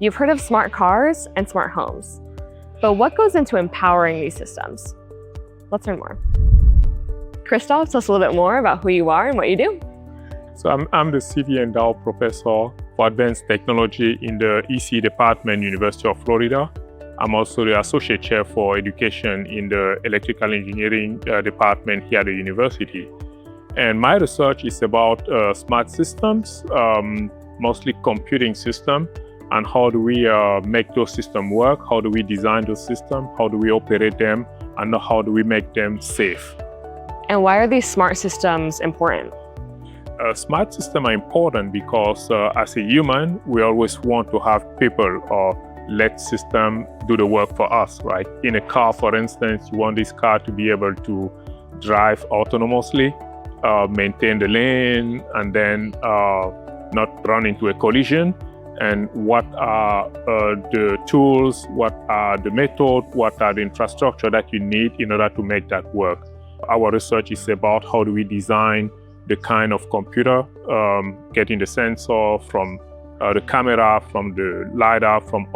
You've heard of smart cars and smart homes, but what goes into empowering these systems? Let's learn more. Christoph, tell us a little bit more about who you are and what you do. So I'm the C.V. Endau Professor for Advanced Technology in the EC Department, University of Florida. I'm also the Associate Chair for Education in the Electrical Engineering Department here at the university. And my research is about smart systems, mostly computing systems, and how do we make those systems work, how do we design those systems, how do we operate them, and how do we make them safe. And why are these smart systems important? Smart systems are important because as a human, we always want to have people or let system do the work for us, right? In a car, for instance, you want this car to be able to drive autonomously, maintain the lane, and then not run into a collision. And what are the tools, what are the methods, what are the infrastructure that you need in order to make that work? Our research is about how do we design the kind of computer, getting the sensor from the camera, from the LiDAR, from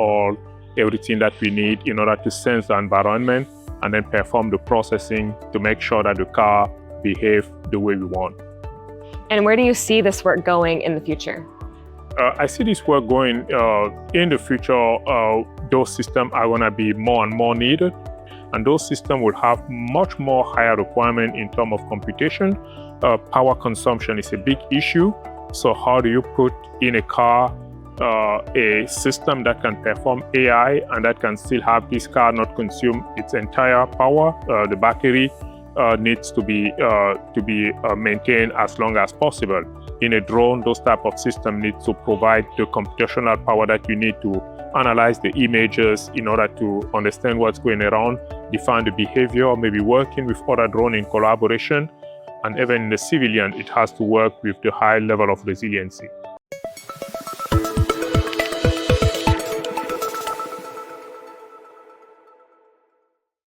everything that we need in order to sense the environment and then perform the processing to make sure that the car behaves the way we want. And where do you see this work going in the future? I see this work going in the future. Those systems are going to be more and more needed, and those systems will have much more higher requirement in terms of computation. Power consumption is a big issue. So how do you put in a car a system that can perform AI and that can still have this car not consume its entire power? The battery needs to be maintained as long as possible. In a drone, those type of systems need to provide the computational power that you need to analyze the images in order to understand what's going around, define the behavior, maybe working with other drones in collaboration. And even in the civilian, it has to work with the high level of resiliency.